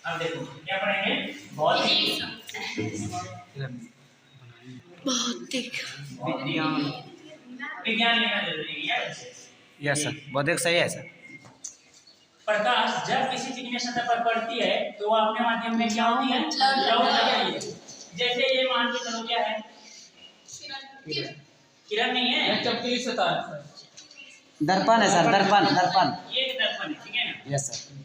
अब देखो क्या पढ़ेंगे, भौतिक विज्ञान। विज्ञान लेना जरूरी है बच्चे। यस सर, बौद्धिक सही है सर। प्रकाश जब किसी चीज में सतह पर पड़ती है तो वो अपने माध्यम में क्या होती है, लौट जाती है। जैसे ये मान के चलो क्या है, किरण नहीं है, चमकीली सतह है। दर्पण है सर, दर्पण दर्पण। ये एक दर्पण है, ठीक है ना। Yes sir.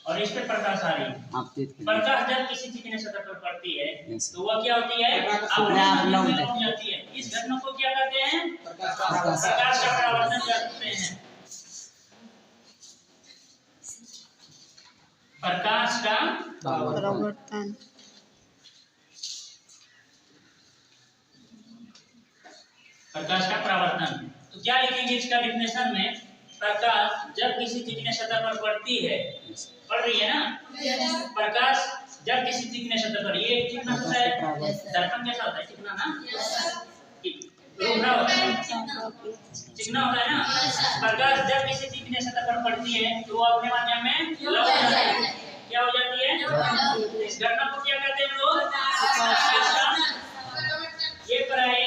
और इस पे प्रकाश आ रही है। आप देख लीजिए। प्रकाश जब किसी चीज में सतह पर पड़ती है Yes. तो वह क्या होती है, अपने माध्यम में लौट जाती है। इस घटना को क्या कहते हैं, प्रकाश का परावर्तन कहते हैं। प्रकाश का परावर्तन। प्रकाश का परावर्तन। तो क्या लिखेंगे इसका डिफिनेशन में, प्रकाश जब किसी चीज में सतह पर पड़ती है, पड़ रही है ना, प्रकाश जब किसी चीज में सतह पर, ये चिकना होता है, दर्पण कैसा होता है, चिकना ना, रुखरा होता है, चिकना होता है ना। प्रकाश जब किसी चीज में सतह पर पड़ती है तो वो अपने माध्यम में लौट जाती है। क्या हो जाती है, इस घटना को क्या कहते हैं लोग, ये पढ़ाई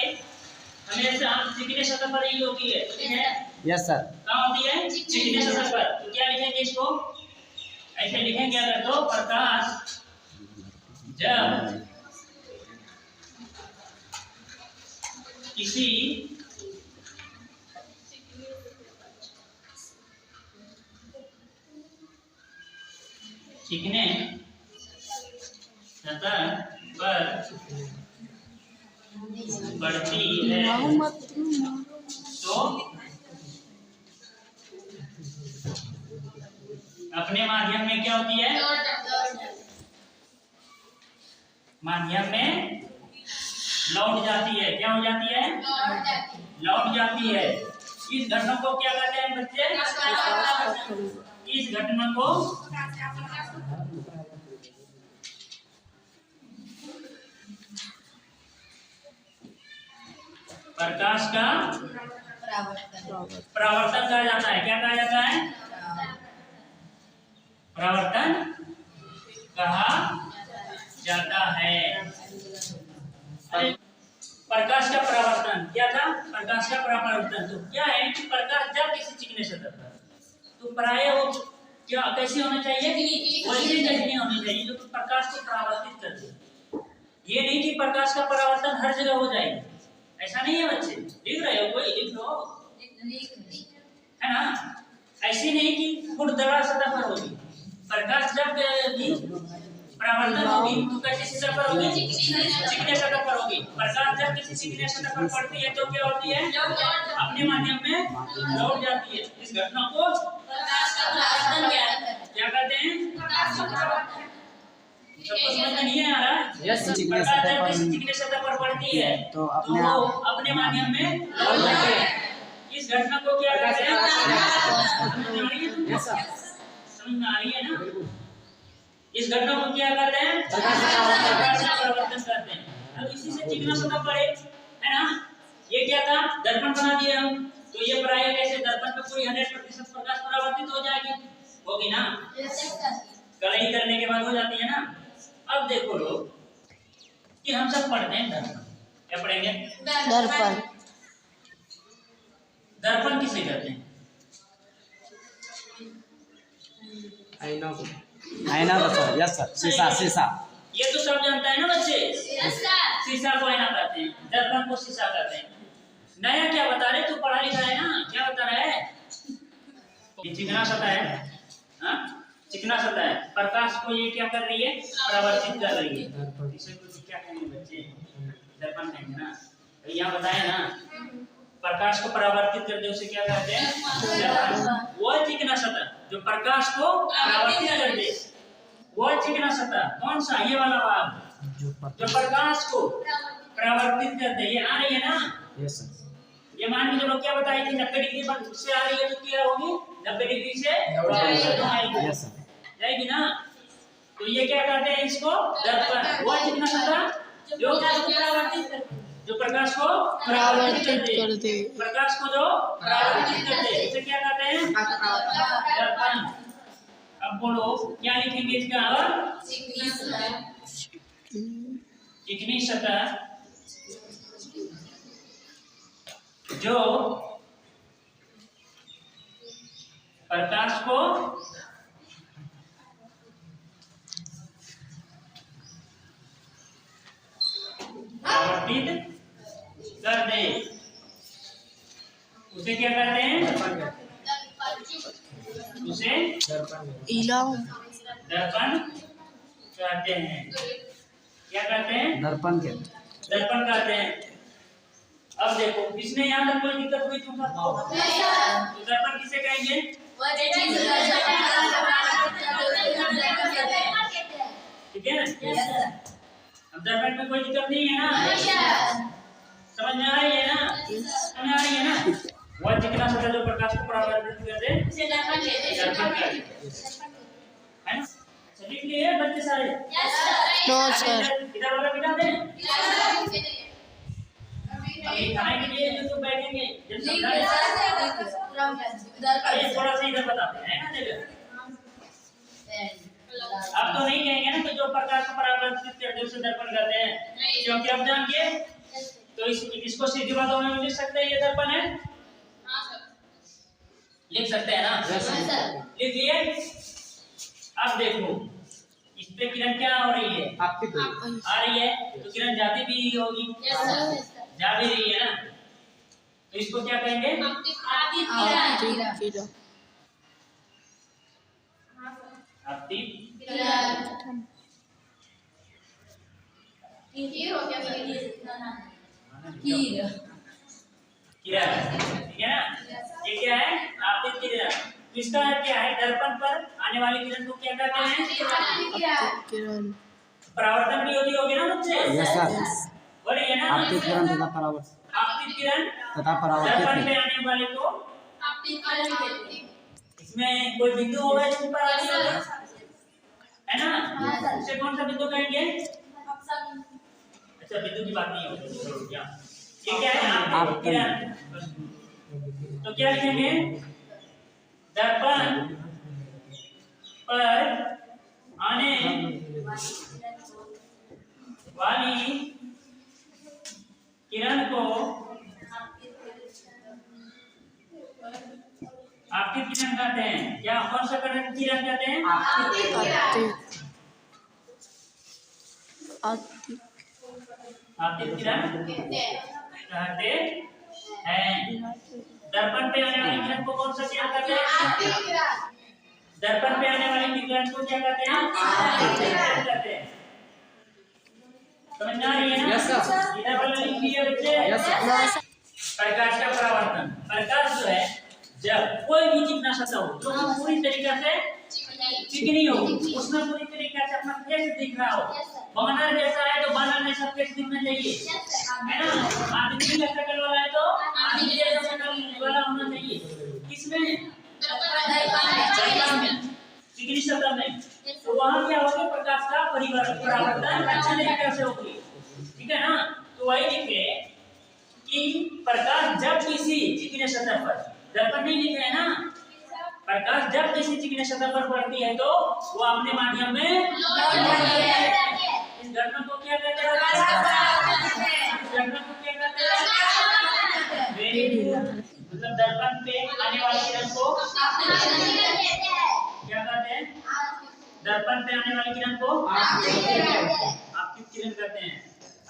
हमेशा चिकने सतह पर ही होती है, ठीक है। Yes sir. कहाँ होती है, चिकने सतह पर। तो क्या लिखेंगे इसको, ऐसे लिखेंगे अगर तो, प्रकाश जब किसी चिकने सतह पर बढ़ती है तो अपने माध्यम में क्या होती है, माध्यम में लौट जाती है। क्या हो जाती है, लौट जाती है। इस घटना को क्या कहते हैं बच्चे, इस घटना को प्रकाश का परावर्तन कहा जाता है। क्या कहा जाता है, परावर्तन कहा जाता है। प्रकाश का परावर्तन क्या था, प्रकाश का परावर्तन तो क्या है कि प्रकाश जब किसी चिकने सतह पर, तो प्रायः वो क्या कैसे होना चाहिए, वैसे नहीं होनी चाहिए जो प्रकाश को परावर्तित कर दे। ये नहीं कि प्रकाश का परावर्तन हर जगह हो जाएगा, ऐसा नहीं है बच्चे। लिख रहे हो, कोई लिख लो, है ना। ऐसे नहीं कि खुरदरा सतह पर होगी, प्रकाश जब भी परावर्तन होगी तो कैसी सतह पर होगी, चिकने सतह पर होगी। प्रकाश जब किसी चिकने सतह पर पड़ती है तो क्या होती है, अपने माध्यम में लौट जाती है। इस घटना को प्रकाश का परावर्तन क्या कहते हैं, सबको समझ में नहीं आ रहा। यस, प्रकाश जब किसी चिकने सतह पर पड़ती है तो अपने माध्यम में लौट जाती है। इस घटना को क्या कहते हैं, समझ में आ रही है ना। इस घटना को क्या कहते हैं, प्रकाश का परावर्तन कहते हैं। अब इसी से चिकना सतह पर है ना, ये क्या था, दर्पण बना दिया हम, तो ये प्रायः कैसे दर्पण पे पूरी 100% प्रकाश परावर्तित हो जाएगी, होगी ना, कलई करने के बाद हो जाती है ना। अब देखो लोग कि हम सब पढ़ते हैं दर्पण, क्या पढ़ेंगे, दर्पण। दर्पण किसे कहते हैं, आईना को, आईना तो सर। यस सर, शीशा शीशा। ये तो सब जानता है ना बच्चे, शीशा को आईना कहते हैं, दर्पण को शीशा कहते हैं। नया क्या बता रहे, तू पढ़ा लिखा है ना, क्या बता रहा है, ये चिकना सतह है, हाँ चिकना सतह है। प्रकाश को ये क्या कर रही है, परावर्तित कर रही है। इसे कुछ क्या कहेंगे बच्चे, दर्पण कहेंगे ना। तो यहाँ बताए ना, प्रकाश को परावर्तित कर दे उसे क्या कहते हैं, दर्पण। वो चिकना सतह जो प्रकाश को परावर्तित कर दे, वो चिकना सतह कौन सा, ये वाला भाग जो प्रकाश को परावर्तित कर दे, ये आ रही है ना। Yes sir. ये मान के चलो क्या बताई थी, 90 डिग्री पर से आ रही है तो क्या होगी, 90 डिग्री से यस सर, जाएगी ना। तो ये क्या कहते हैं, इसको दर्पण। वो चिकना सतह जो प्रकाश को परावर्तित कर दे, प्रकाश को जो परावर्तित कर दे, इसे क्या कहते हैं, दर्पण। अब बोलो क्या लिखेंगे इसका और चिकनी सतह जो प्रकाश को परावर्तित कर दे उसे क्या कहते हैं? उसे इलाम दर्पण कहते हैं। क्या कहते हैं? दर्पण के दर्पण कहते हैं। अब देखो इसमें यहाँ तक कोई दिक्कत हुई तुम सबको? तो दर्पण किसे कहेंगे? ठीक है ना? अब दर्पण में कोई दिक्कत नहीं है ना? समझ में आ रही है ना? समझ में आ रही है ना? वह चिकना सतह जो प्रकाश को परावर्तित कर दे उसे दर्पण कहते हैं। है ना? अच्छा लिख लिए बच्चे सारे? नो सर इधर वाला बिठा दें? अभी खाने के लिए जो बैठेंगे जब समझाएं अरे थोड़ा सा इधर बताते हैं ना जगह। अब तो नहीं कहेंगे ना कि जो प्रकाश को परावर्तित करते उसे दर्पण कहते हैं, क्योंकि अब जानिए तो इसको सीधी बातों में लिख सकते हैं ये दर्पण है। लिख सकते हैं ना? लिख लिए? अब देखो इस पे किरण क्या हो रही है? आपकी तो आ रही है तो किरण जाती भी होगी, जा भी रही है ना? तो इसको क्या कहेंगे? आपतित किरण आपतित किरण, ठीक है ना? ये क्या है? आपतित किरण। तो इसका क्या है? दर्पण पर आने वाली किरण को क्या कहते हैं? आपतित किरण परावर्तन भी होती होगी ना बच्चे? यस सर बोलिए ना? आपतित किरण तथा परावर्तित आपतित किरण तथा दर्पण परावर्तित पे आने वाले को इसमें कोई बिंदु होगा जिस पर आने वाला है ना? उसे कौन सा बिंदु कहेंगे? अच्छा बिंदु की बात नहीं होगी, छोड़ो क्या। ये क्या है? आपतित किरण। तो क्या लिखेंगे? दर्पण पर आने वाली किरण को आपतित किरण कहते हैं। क्या कौन सा किरण कहते हैं? आपतित आपतित आपतित किरण कहते हैं। दर्पण पे आने वाली किरण को कौन सा किरण कहते हैं? दर्पण पे आने वाली किरण को क्या कहते हैं? आपतित किरण कहते हैं। समझ में आ रही है ना? Yes sir. इधर वाला लिख लिया बच्चे? Yes sir. प्रकाश का परावर्तन। प्रकाश जो है जब कोई भी चिकना सतह हो जो पूरी तरीके से चिकनी हो, उसमें पूरी तरीके से अपना फेस दिख रहा हो, बर्नर जैसा है तो बर्नर जैसा फेस दिखना चाहिए, है ना? आदमी का शक्ल वाला है तो आदमी जैसा शक्ल वाला होना चाहिए। किसमें? चिकनी सतह में। तो वहाँ क्या होगा? प्रकाश का परावर्तन अच्छे तरीके से होगी, ठीक है ना? तो वही लिखे कि प्रकाश जब किसी चिकनी सतह पर, दर्पण नहीं लिखे है ना, प्रकाश जब किसी चिकनी सतह पर पड़ती है तो वो अपने माध्यम में इस घटना को क्या कहते हैं? इस घटना को क्या कहते हैं? Very good. मतलब दर्पण पे आने वाली किरण को क्या कहते हैं? दर्पण पे आने वाली किरण को आपतित किरण कहते हैं।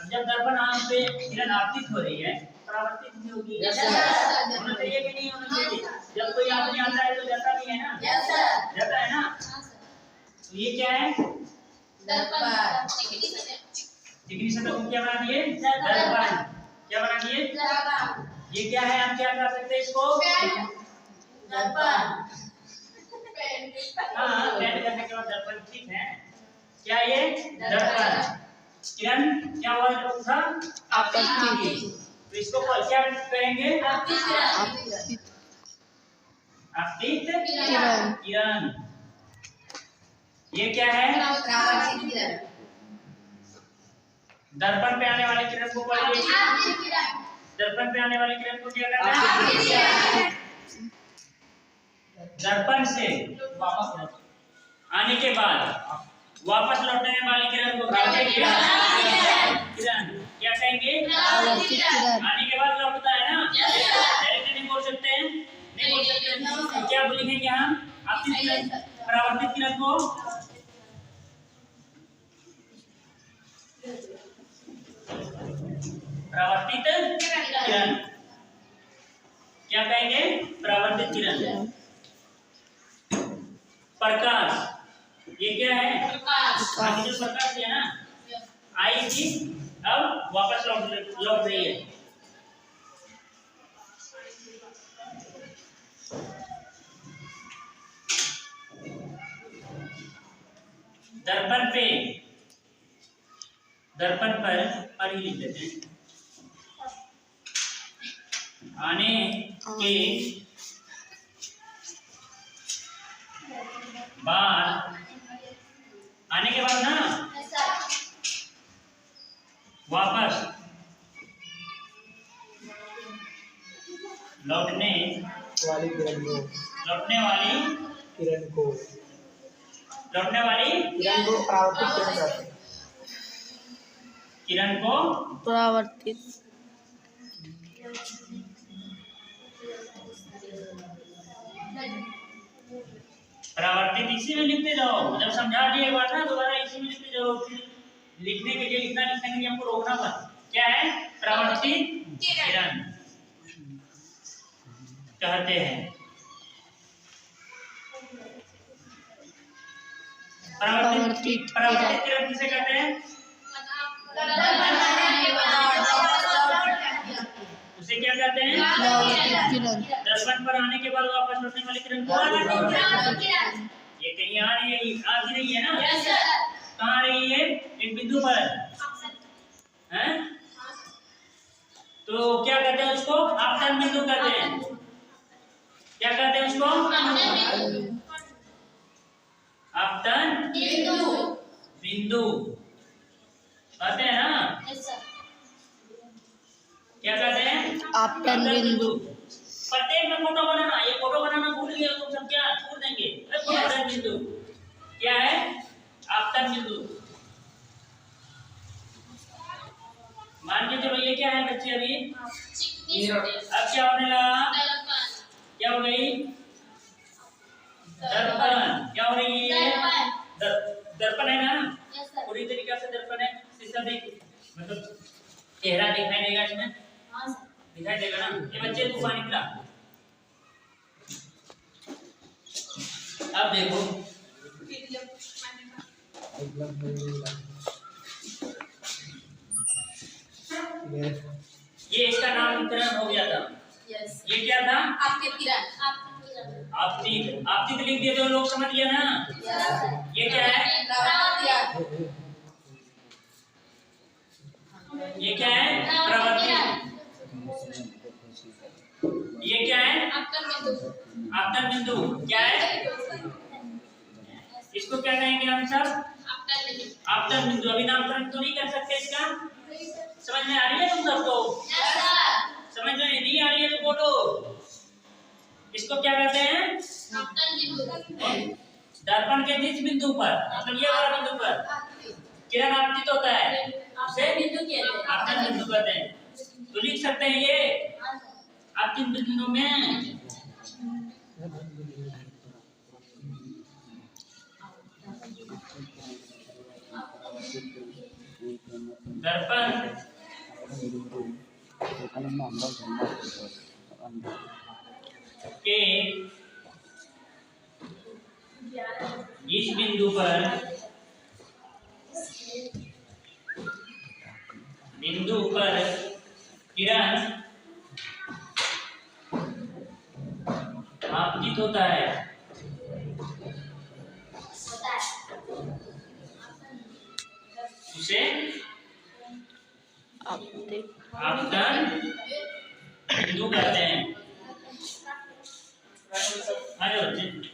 अब जब दर्पण पे किरण आपतित हो रही है, परावर्तित भी होगी, होना चाहिए कि नहीं होना चाहिए? जब कोई आदमी आता है तो जाता भी है ना? जाता है ना? तो ये क्या है? चिकनी सतह को क्या बना दिए? दर्पण। क्या बना दिए? ये क्या है? आप क्या कर सकते हैं इसको? हाँ, पेंट करने के बाद दर्पण, ठीक है। क्या ये? दर्पण। किरण क्या हुआ था? आपतित। तो इसको क्या कहेंगे? आपतित किरण। ये क्या है? दर्पण पे आने वाली किरण को बोलिए। दर्पण पे आने वाली किरण को क्या कहते हैं? दर्पण से आने के बाद वापस लौटने वाली किरण को क्या कहेंगे? किरण। क्या कहेंगे? परावर्तित किरण। आने के बाद लौटता है ना, डायरेक्ट नहीं बोल सकते हैं, नहीं बोल सकते। तो क्या लिखेंगे हम आपतित किरण, परावर्तित किरण को परावर्तित किरण। क्या कहेंगे? परावर्तित किरण। प्रकाश, ये क्या है? आगे जो प्रकाश है ना, आई थी, अब वापस लौट रही है। दर्पण पे, दर्पण पर ही लिख देते हैं। आने के बाद, आने के बाद ना वापस लौटने वाली किरण को, लौटने वाली किरण को, लौटने वाली किरण को परावर्तित किरण कहते हैं। किरण को परावर्तित। परावर्तित इसी में लिखते जाओ। जब समझा दिए एक बार ना, दोबारा इसी में लिखते जाओ। फिर लिखने के लिए लिखने के लिए हमको रोकना मत। क्या है? परावर्तित किरण कहते हैं। परावर्तित किरण किसे कहते हैं? उसे क्या कहते हैं? परावर्तित किरण। दर्पण पर आने के बाद वापस लौटने वाली किरण को ये कहीं आ रही है, आ भी रही है ना? कहाँ आ रही है? एक बिंदु पर हैं? तो क्या कहते हैं उसको? आपतन बिंदु कहते हैं। क्या कहते हैं उसको? आपतन बिंदु कहते हैं ना? क्या कहते हैं? आपतन बिंदु। प्रत्येक में फोटो बनाना। ये फोटो बनाना भूल गए तुम सब, क्या छोड़ देंगे? आपतन बिंदु क्या है? आपतन बिंदु। मान के चलो, ये क्या है बच्चे अभी? अब क्या होने लगा? क्या हो गई? दर्पण। क्या हो रही है? दर्पण है ना? पूरी तरीके से दर्पण है। शीशा देख, मतलब चेहरा दिखाई देगा इसमें, दिखाई देगा ना? ये बच्चे तूफान निकला। अब देखो, ये इसका नामकरण हो गया था। ये क्या था? आपतित किरण। आपतित, आपतित लिख दिया तो लोग समझ गया ना? ये क्या है? ये क्या है? परावर्तित। ये क्या है? आपतन बिंदु। क्या है? इसको क्या कहेंगे हम सब? आपतन बिंदु। अभी नामकरण तो नहीं कर सकते इसका। समझ में आ रही है तुम सबको? समझ में नहीं आ रही है तो बोलो। इसको क्या कहते हैं? दर्पण के जिस बिंदु पर, मतलब ये वाला बिंदु पर किरण आपतित होता है, उसे आपतन बिंदु कहते हैं। तो लिख सकते हैं ये आपतित बिंदु में दर्पण के इस बिंदु पर किरण आपतित होता है। उसे आपतन बिंदु कहते हैं। आ जाओ बच्चे।